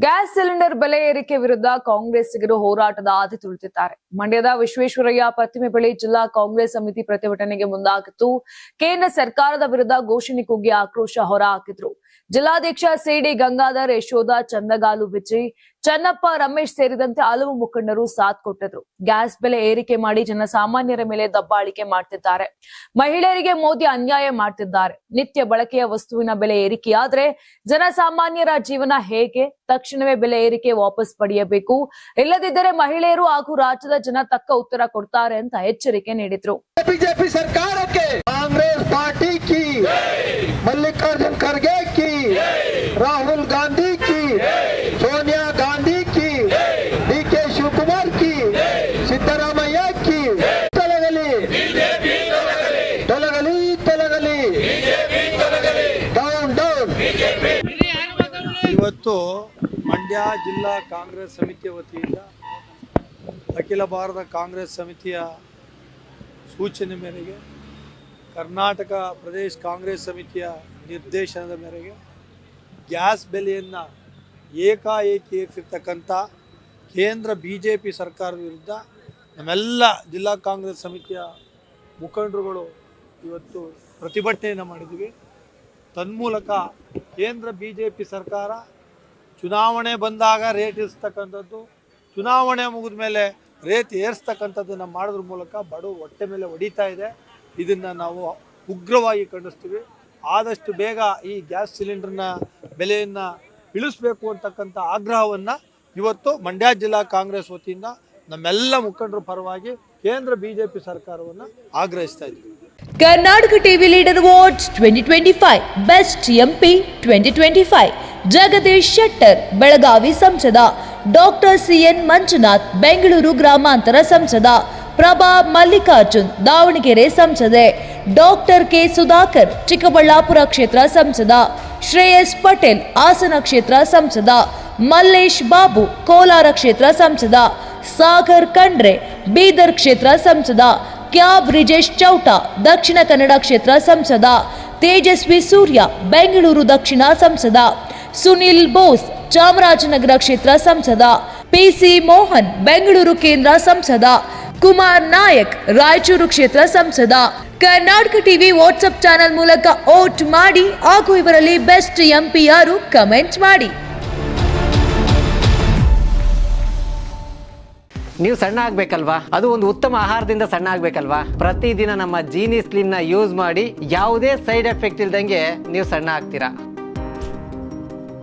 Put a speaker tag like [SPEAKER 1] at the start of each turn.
[SPEAKER 1] Gas cylinder ಬೆಲೆ ಏರಿಕೆ ವಿರುದ್ಧ ಕಾಂಗ್ರೆಸ್ಸಿಗರು ಹೋರಾಟದ ಹಾದಿ ತುಳಿದಿದ್ದಾರೆ. ಮಂಡ್ಯದ ವಿಶ್ವೇಶ್ವರಯ್ಯ ಪ್ರತಿಮೆ ಬಳಿ ಜಿಲ್ಲಾ ಕಾಂಗ್ರೆಸ್ ಸಮಿತಿ ಪ್ರತಿಭಟನೆಗೆ ಮುಂದಾಗಿತ್ತು. ಕೇಂದ್ರ ಸರ್ಕಾರದ ವಿರುದ್ಧ ಘೋಷಣೆ ಕೂಗಿ ಆಕ್ರೋಶ ಹೊರಹಾಕಿದ್ರು. ಜಿಲ್ಲಾಧ್ಯಕ್ಷ ಸಿಡಿ ಗಂಗಾಧರ್, ಯಶೋಧ, ಚಂದಗಾಲು ವಿಜಯ್, ಚನ್ನಪ್ಪ, ರಮೇಶ್ ಸೇರಿದಂತೆ ಹಲವು ಮುಖಂಡರು ಸಾಥ್ ಕೊಟ್ಟಿದ್ರು. ಗ್ಯಾಸ್ ಬೆಲೆ ಏರಿಕೆ ಮಾಡಿ ಜನಸಾಮಾನ್ಯರ ಮೇಲೆ ದಬ್ಬಾಳಿಕೆ ಮಾಡ್ತಿದ್ದಾರೆ. ಮಹಿಳೆಯರಿಗೆ ಮೋದಿ ಅನ್ಯಾಯ ಮಾಡ್ತಿದ್ದಾರೆ. ನಿತ್ಯ ಬಳಕೆಯ ವಸ್ತುವಿನ ಬೆಲೆ ಏರಿಕೆಯಾದ್ರೆ ಜನಸಾಮಾನ್ಯರ ಜೀವನ ಹೇಗೆ? ತಕ್ಷಣವೇ ಬೆಲೆ ಏರಿಕೆ ವಾಪಸ್ ಪಡೆಯಬೇಕು, ಇಲ್ಲದಿದ್ದರೆ ಮಹಿಳೆಯರು ಹಾಗೂ ರಾಜ್ಯದ ಜನ ತಕ್ಕ ಉತ್ತರ ಕೊಡ್ತಾರೆ ಅಂತ ಎಚ್ಚರಿಕೆ ನೀಡಿದ್ರು.
[SPEAKER 2] ಬಿಜೆಪಿ ಸರ್ಕಾರಕ್ಕೆ ಕಾಂಗ್ರೆಸ್ ಪಾರ್ಟಿ ಕಿ, ಮಲ್ಲಿಕಾರ್ಜುನ್ ಖರ್ಗೆ ಕಿ, ರಾಹುಲ್ ಗಾಂಧಿ ಕಿ, ಸೋನಿಯಾ ಗಾಂಧಿ ಕಿ, ಡಿಕೆ ಶಿವಕುಮಾರ್ ಕಿ, ಸಿದ್ದರಾಮಯ್ಯ ಕಿ. ತೊಲಗಲಿ ತೊಲಗಲಿ ತೊಲಗಲಿ, ಡೌನ್ ಡೌನ್.
[SPEAKER 3] ಇವತ್ತು ಮಂಡ್ಯ ಜಿಲ್ಲಾ ಕಾಂಗ್ರೆಸ್ ಸಮಿತಿಯ ವತಿಯಿಂದ ಅಖಿಲ ಭಾರತ ಕಾಂಗ್ರೆಸ್ ಸಮಿತಿಯ ಸೂಚನೆ ಮೇರೆಗೆ, ಕರ್ನಾಟಕ ಪ್ರದೇಶ ಕಾಂಗ್ರೆಸ್ ಸಮಿತಿಯ ನಿರ್ದೇಶನದ ಮೇರೆಗೆ ಗ್ಯಾಸ್ ಬೆಲೆಯನ್ನು ಏಕಾಏಕಿ ಏರಿಸಿರ್ತಕ್ಕಂಥ ಕೇಂದ್ರ BJP ಸರ್ಕಾರದ ವಿರುದ್ಧ ನಮ್ಮೆಲ್ಲ ಜಿಲ್ಲಾ ಕಾಂಗ್ರೆಸ್ ಸಮಿತಿಯ ಮುಖಂಡರುಗಳು ಇವತ್ತು ಪ್ರತಿಭಟನೆಯನ್ನು ಮಾಡಿದ್ವಿ. ತನ್ಮೂಲಕ ಕೇಂದ್ರ BJP ಸರ್ಕಾರ ಚುನಾವಣೆ ಬಂದಾಗ ರೇಟ್ ಇರಿಸ್ತಕ್ಕಂಥದ್ದು, ಚುನಾವಣೆ ಮುಗಿದ ಮೇಲೆ ರೇಟ್ ಏರಿಸ್ತಕ್ಕಂಥದ್ದನ್ನು ಮಾಡೋದ್ರ ಮೂಲಕ ಬಡವ ಹೊಟ್ಟೆ ಮೇಲೆ ಹೊಡಿತಾ ಇದೆ. ಇದನ್ನು ನಾವು ಉಗ್ರವಾಗಿ ಖಂಡಿಸ್ತೀವಿ. ಆದಷ್ಟು ಬೇಗ ಈ ಗ್ಯಾಸ್ ಸಿಲಿಂಡರ್ನ ಬೆಲೆಯನ್ನು ಇಳಿಸಬೇಕು ಅಂತಕ್ಕಂಥ ಆಗ್ರಹವನ್ನು ಇವತ್ತು ಮಂಡ್ಯ ಜಿಲ್ಲಾ ಕಾಂಗ್ರೆಸ್ ವತಿಯಿಂದ ನಮ್ಮೆಲ್ಲ ಮುಖಂಡರ ಪರವಾಗಿ ಕೇಂದ್ರ BJP ಸರ್ಕಾರವನ್ನು ಆಗ್ರಹಿಸ್ತಾ ಇದ್ದೀವಿ.
[SPEAKER 4] Karnataka TV leader awards 2025 best MP 2025 Jagadish Shettar Belagavi ಸಂಸದ, ಡಾಕ್ಟರ್ CN ಮಂಜುನಾಥ್ ಬೆಂಗಳೂರು ಗ್ರಾಮಾಂತರ ಸಂಸದ, ಪ್ರಭಾ ಮಲ್ಲಿಕಾರ್ಜುನ್ ದಾವಣಗೆರೆ ಸಂಸದೆ, ಡಾಕ್ಟರ್ K ಸುಧಾಕರ್ ಚಿಕ್ಕಬಳ್ಳಾಪುರ ಕ್ಷೇತ್ರ ಸಂಸದ, ಶ್ರೇಯಸ್ ಪಟೇಲ್ ಹಾಸನ ಕ್ಷೇತ್ರ ಸಂಸದ, ಮಲ್ಲೇಶ್ ಬಾಬು ಕೋಲಾರ ಕ್ಷೇತ್ರ ಸಂಸದ, ಸಾಗರ್ ಖಂಡ್ರೆ ಬೀದರ್ ಕ್ಷೇತ್ರ ಸಂಸದ, ಕ್ಯಾಬ್ ಬ್ರಿಜೇಶ್ ಚೌಟ ದಕ್ಷಿಣ ಕನ್ನಡ ಕ್ಷೇತ್ರ ಸಂಸದ, ತೇಜಸ್ವಿ ಸೂರ್ಯ ಬೆಂಗಳೂರು ದಕ್ಷಿಣ ಸಂಸದ, ಸುನಿಲ್ ಬೋಸ್ ಚಾಮರಾಜನಗರ ಕ್ಷೇತ್ರ ಸಂಸದ, PC ಮೋಹನ್ ಬೆಂಗಳೂರು ಕೇಂದ್ರ ಸಂಸದ, ಕುಮಾರ್ ನಾಯಕ್ ರಾಯಚೂರು ಕ್ಷೇತ್ರ ಸಂಸದ. ಕರ್ನಾಟಕ ಟಿವಿ ವಾಟ್ಸ್ಆಪ್ ಚಾನೆಲ್ ಮೂಲಕ ವೋಟ್ ಮಾಡಿ ಹಾಗೂ ಇವರಲ್ಲಿ ಬೆಸ್ಟ್ MP ಯಾರು ಕಮೆಂಟ್ ಮಾಡಿ.
[SPEAKER 5] ನೀವು ಸಣ್ಣ ಆಗ್ಬೇಕಲ್ವಾ? ಅದು ಒಂದು ಉತ್ತಮ ಆಹಾರದಿಂದ ಸಣ್ಣ ಆಗ್ಬೇಕಲ್ವಾ? ಪ್ರತಿದಿನ ನಮ್ಮ ಜೀನಿ ಸ್ಲಿಮ್ ನ ಯೂಸ್ ಮಾಡಿ ಯಾವುದೇ ಸೈಡ್ ಎಫೆಕ್ಟ್ ಇಲ್ದಂಗೆ ನೀವು ಸಣ್ಣ ಆಗ್ತೀರಾ.